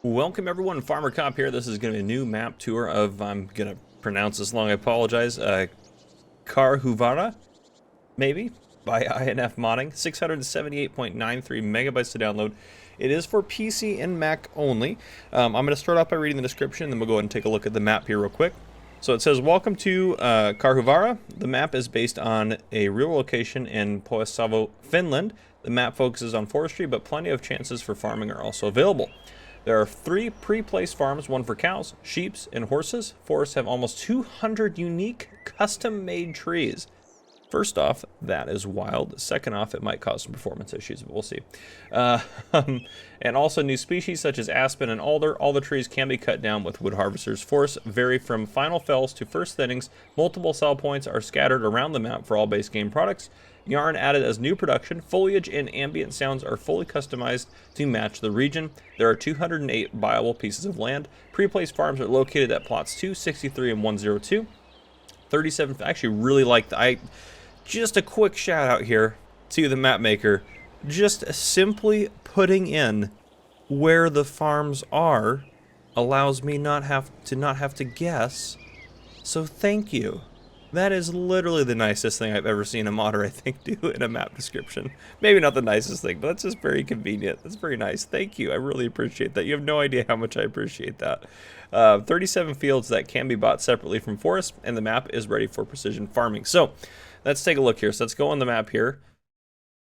Welcome everyone, Farmer Cop here. This is going to be a new map tour of, I'm going to pronounce this long, I apologize, Karhuvaara, maybe, by INF Modding. 678.93 megabytes to download. It is for PC and Mac only. I'm going to start off by reading the description, and then we'll go ahead and take a look at the map here real quick. So it says, welcome to Karhuvaara. The map is based on a real location in Pohjois-Savo, Finland. The map focuses on forestry, but plenty of chances for farming are also available. There are 3 pre-placed farms, one for cows, sheep, and horses. Forests have almost 200 unique custom-made trees. First off, that is wild. Second off, it might cause some performance issues, but we'll see. And also new species such as aspen and alder. All the trees can be cut down with wood harvesters. Forests vary from final fells to first thinnings. Multiple sell points are scattered around the map for all base game products. Yarn added as new production. Foliage and ambient sounds are fully customized to match the region. There are 208 viable pieces of land. Pre-placed farms are located at plots 2, 63, and 102. 37, I actually really like that. Just a quick shout out here to the map maker. Just simply putting in where the farms are allows me not have to guess. So thank you. That is literally the nicest thing I've ever seen a modder, I think, do in a map description. Maybe not the nicest thing, but that's just very convenient. That's very nice. Thank you. I really appreciate that. You have no idea how much I appreciate that. 37 fields that can be bought separately from forests, and the map is ready for precision farming. So let's take a look here. So let's go on the map here.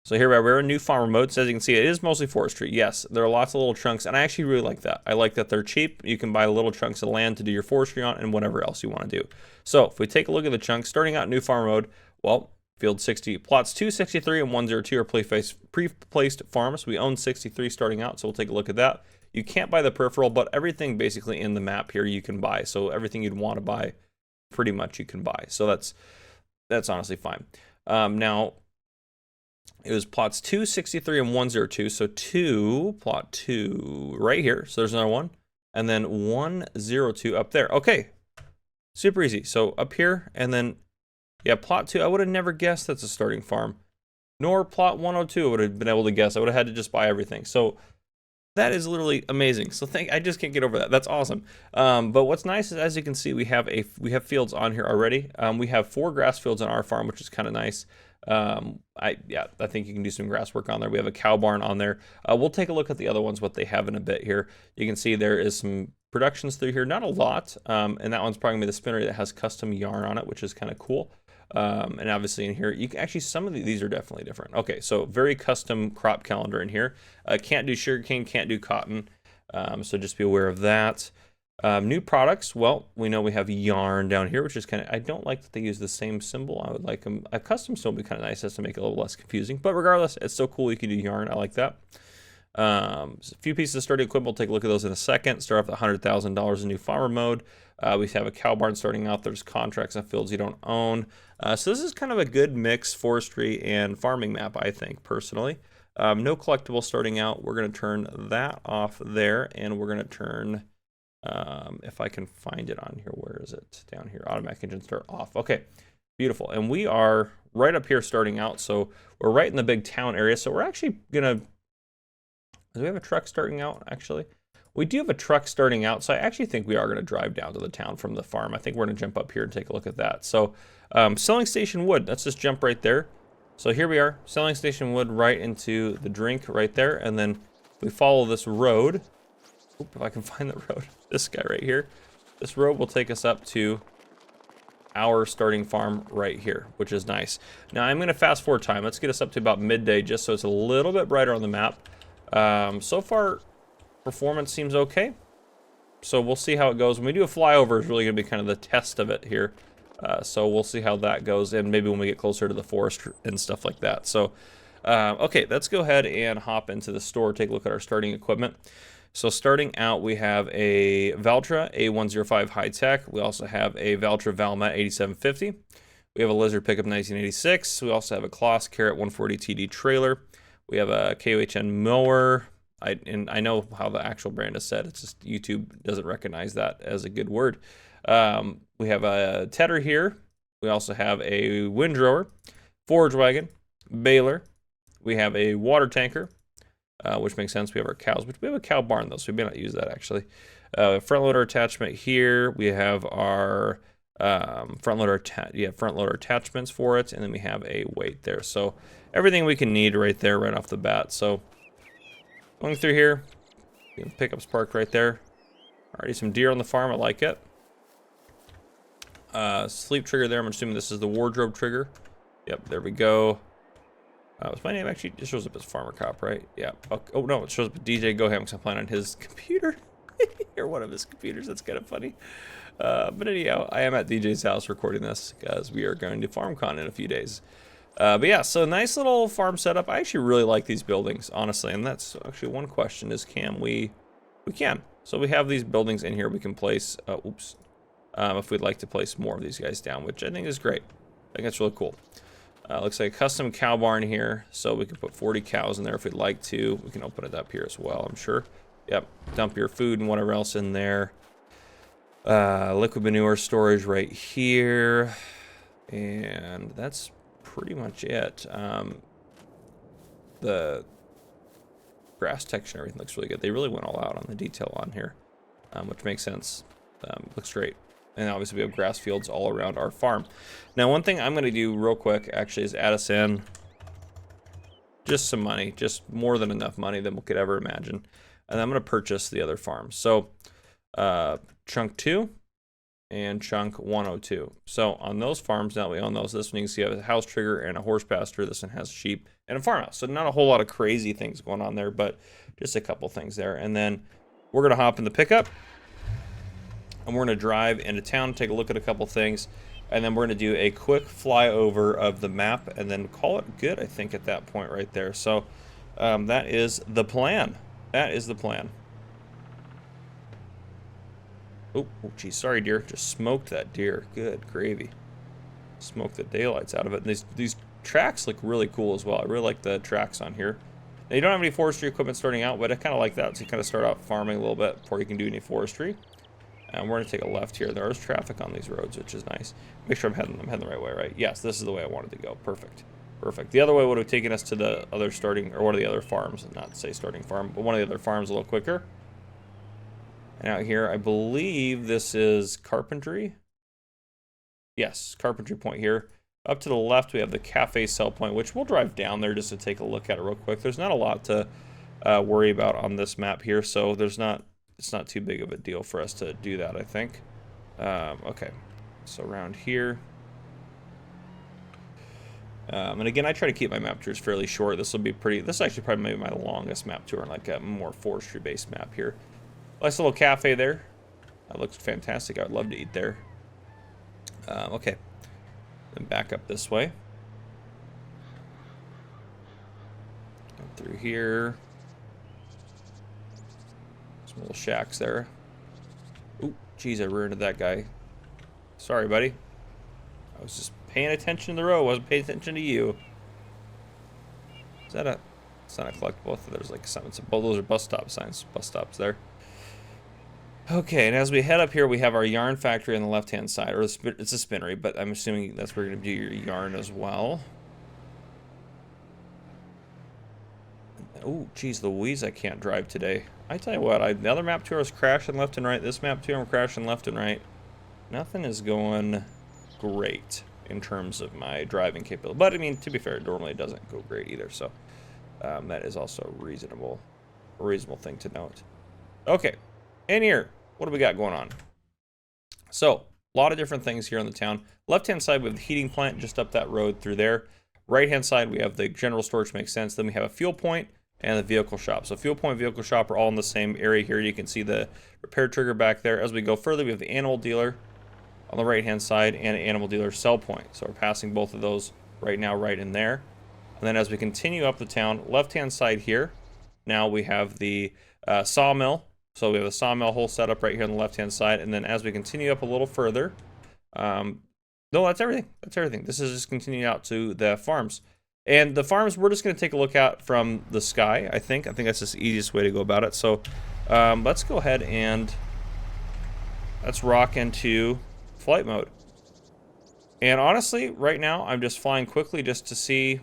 So here we're in new farmer mode. So as you can see, it is mostly forestry. Yes, there are lots of little chunks, and I actually really like that. I like that they're cheap. You can buy little chunks of land to do your forestry on and whatever else you want to do. So if we take a look at the chunks, starting out in new farmer mode, well, field 60, plots 2, 63, and 102 are pre-placed farms. We own 63 starting out, so we'll take a look at that. You can't buy the peripheral, but everything basically in the map here you can buy. So everything you'd want to buy, pretty much you can buy. So that's honestly fine. Now, it was plots 2, 63, and 102. So plot 2 right here. So there's another one. And then 102 up there. Okay. Super easy. So up here, and then, yeah, plot 2. I would have never guessed that's a starting farm. Nor plot 102 I would have been able to guess. I would have had to just buy everything. So that is literally amazing. So I just can't get over that. That's awesome. But what's nice is, as you can see, we have fields on here already. We have 4 grass fields on our farm, which is kind of nice. I think you can do some grass work on there. We have a cow barn on there. We'll take a look at the other ones, what they have in a bit here. You can see there is some productions through here, not a lot. And that one's probably gonna be the spinnery that has custom yarn on it, which is kind of cool. And obviously in here, you can actually, some of these are definitely different. Okay, so very custom crop calendar in here. Can't do sugarcane, can't do cotton. So just be aware of that. New products, well, we know we have yarn down here, which is kind of, I don't like that they use the same symbol. I would like them, a custom symbol would be kind of nice just to make it a little less confusing, but regardless, it's so cool you can do yarn. I like that. A few pieces of sturdy equipment, we'll take a look at those in a second. Start off with $100,000 in new farmer mode. We have a cow barn starting out. There's contracts on fields you don't own. So this is kind of a good mix, forestry and farming map, I think, personally. No collectible starting out. We're going to turn that off there, and we're going to turn, if I can find it on here, where is it? Down here, automatic engine start off. Okay, beautiful. And we are right up here starting out, so we're right in the big town area. So we're actually going to, do we have a truck starting out, actually? We do have a truck starting out, so I actually think we are going to drive down to the town from the farm. I think we're going to jump up here and take a look at that. So, selling station wood, let's just jump right there. So here we are, selling station wood right into the drink right there, and then we follow this road. Oop, if I can find the road, this guy right here. This road will take us up to our starting farm right here, which is nice. Now I'm going to fast forward time. Let's get us up to about midday, just so it's a little bit brighter on the map. So far, performance seems okay. So we'll see how it goes. When we do a flyover, is really going to be kind of the test of it here. So we'll see how that goes, and maybe when we get closer to the forest and stuff like that. So, okay, let's go ahead and hop into the store, take a look at our starting equipment. So starting out, we have a Valtra A105 High Tech. We also have a Valtra Valmet 8750. We have a Lizard Pickup 1986. We also have a Kloss Carrot 140 TD trailer. We have a KOHN mower. I know how the actual brand is said. It's just YouTube doesn't recognize that as a good word. We have a tedder here. We also have a windrower, forage wagon, baler. We have a water tanker, which makes sense. We have our cows, which we have a cow barn though, so we may not use that actually. Front loader attachment here. We have our front loader attachments for it, and then we have a weight there. So everything we can need right there, right off the bat. So going through here, pickups parked right there. Already some deer on the farm. I like it. Sleep trigger there. I'm assuming this is the wardrobe trigger. Yep, there we go. Was my name actually? It shows up as Farmer Cop, right? Yeah. Oh no, it shows up as DJ Goham because I'm playing on his computer. Or one of his computers. That's kind of funny. But anyhow, I am at DJ's house recording this because we are going to FarmCon in a few days. But yeah, so nice little farm setup. I actually really like these buildings, honestly. And that's actually one question is, can we? We can. So we have these buildings in here we can place, if we'd like to place more of these guys down, which I think is great. I think that's really cool. Looks like a custom cow barn here. So we can put 40 cows in there if we'd like to. We can open it up here as well, I'm sure. Yep, dump your food and whatever else in there. Liquid manure storage right here. And that's pretty much it. The grass texture and everything looks really good. They really went all out on the detail on here, which makes sense. Looks great. And obviously we have grass fields all around our farm. Now one thing I'm going to do real quick actually is add us in just some money, just more than enough money than we could ever imagine. And I'm going to purchase the other farms. So chunk 2 and chunk 102. So on those farms, now we own those. This one you can see I have a house trigger and a horse pasture. This one has sheep and a farmhouse. So not a whole lot of crazy things going on there, but just a couple things there. And then we're going to hop in the pickup and we're going to drive into town, take a look at a couple things, and then we're going to do a quick flyover of the map and then call it good, I think, at that point right there. So that is the plan. That is the plan. Oh, geez, sorry, deer. Just smoked that deer. Good gravy. Smoked the daylights out of it. And these tracks look really cool as well. I really like the tracks on here. Now, you don't have any forestry equipment starting out, but I kind of like that. So you kind of start out farming a little bit before you can do any forestry. And we're going to take a left here. There is traffic on these roads, which is nice. Make sure I'm heading the right way, right? Yes, this is the way I wanted to go. Perfect. Perfect. The other way would have taken us to the other starting, or one of the other farms. Not to say starting farm, but one of the other farms a little quicker. And out here, I believe this is carpentry. Yes, carpentry point here. Up to the left, we have the cafe sell point, which we'll drive down there just to take a look at it real quick. There's not a lot to worry about on this map here, so it's not too big of a deal for us to do that, I think. Okay, so around here. And again, I try to keep my map tours fairly short. This is actually probably maybe my longest map tour, and like a more forestry-based map here. Nice little cafe there. That looks fantastic. I would love to eat there. Okay. Then back up this way. Go through here. Some little shacks there. Ooh, geez, I rear into that guy. Sorry, buddy. I was just paying attention to the road. I wasn't paying attention to you. Is that a... It's not a collectible. There's like some... Both those are bus stop signs. Bus stops there. Okay, and as we head up here, we have our yarn factory on the left-hand side. Or it's a spinnery, but I'm assuming that's where you're going to do your yarn as well. Oh, geez, Louise, I can't drive today. I tell you what, the other map tour is crashing left and right. This map tour, I'm crashing left and right. Nothing is going great in terms of my driving capability. But, I mean, to be fair, normally it doesn't go great either. So, that is also a reasonable thing to note. Okay, in here, what do we got going on? So, a lot of different things here in the town. Left-hand side, we have the heating plant just up that road through there. Right-hand side, we have the general storage, makes sense. Then we have a fuel point and the vehicle shop. So fuel point, vehicle shop are all in the same area here. You can see the repair trigger back there. As we go further, we have the animal dealer on the right-hand side and animal dealer sell point. So we're passing both of those right now, right in there. And then as we continue up the town, left-hand side here, now we have the sawmill. So we have the sawmill whole setup right here on the left-hand side. And then as we continue up a little further, no, that's everything. That's everything. This is just continuing out to the farms. And the farms, we're just going to take a look at from the sky, I think. I think that's just the easiest way to go about it. So let's go ahead and let's rock into flight mode. And honestly, right now, I'm just flying quickly just to see.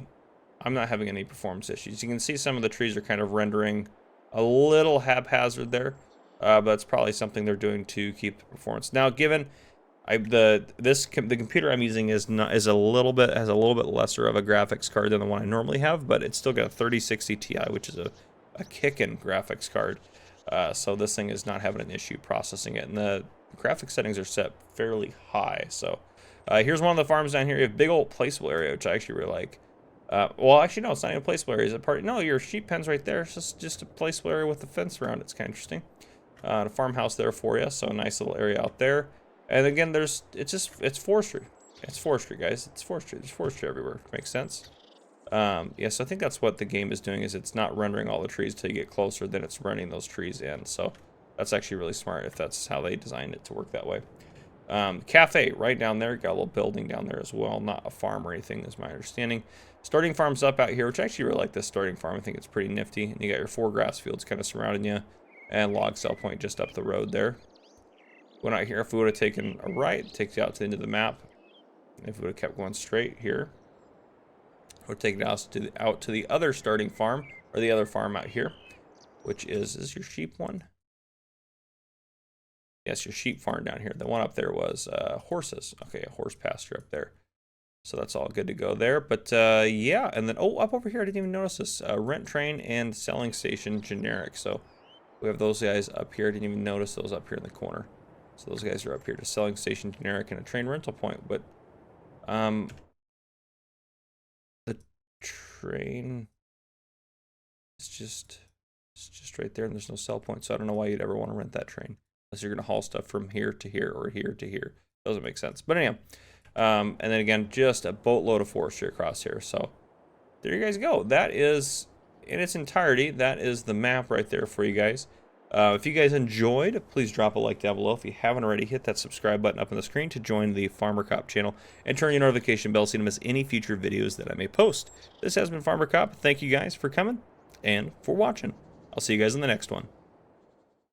I'm not having any performance issues. You can see some of the trees are kind of rendering a little haphazard there, but that's probably something they're doing to keep the performance. Now, given the computer I'm using has a little bit lesser of a graphics card than the one I normally have, but it's still got a 3060 Ti, which is a kickin' graphics card. So this thing is not having an issue processing it, and the graphics settings are set fairly high. So here's one of the farms down here. You have a big old placeable area, which I actually really like. Well, actually, no, it's not even a placeable area. Is it part? No, your sheep pen's right there. It's just a placeable area with a fence around it. It's kind of interesting. A farmhouse there for you, so a nice little area out there. And again, it's forestry. It's forestry, guys. It's forestry. There's forestry everywhere. Makes sense. Yeah, so I think that's what the game is doing, is it's not rendering all the trees till you get closer, then it's running those trees in. So that's actually really smart if that's how they designed it to work that way. Cafe right down there, got a little building down there as well, not a farm or anything is my understanding. Starting farms up out here, which I actually really like this starting farm. I think it's pretty nifty. And you got your 4 grass fields kind of surrounding you, and log sell point just up the road there. Went out here, if we would have taken a right, it takes you out to the end of the map. If we would have kept going straight here, we'll take it out to the other starting farm, or the other farm out here, which is your sheep one? Yes, your sheep farm down here. The one up there was horses. Okay, a horse pasture up there. So that's all good to go there. But yeah, and then, oh, up over here, I didn't even notice this. Rent train and selling station generic. So we have those guys up here. I didn't even notice those up here in the corner. So those guys are up here to selling station generic and a train rental point. But the train is just right there, and there's no sell point. So I don't know why you'd ever want to rent that train unless you're going to haul stuff from here to here or here to here. Doesn't make sense. But anyhow, and then again, just a boatload of forestry across here. So there you guys go. That is, in its entirety, that is the map right there for you guys. If you guys enjoyed, please drop a like down below. If you haven't already, hit that subscribe button up on the screen to join the Farmer Cop channel and turn your notification bell so you don't miss any future videos that I may post. This has been Farmer Cop. Thank you guys for coming and for watching. I'll see you guys in the next one.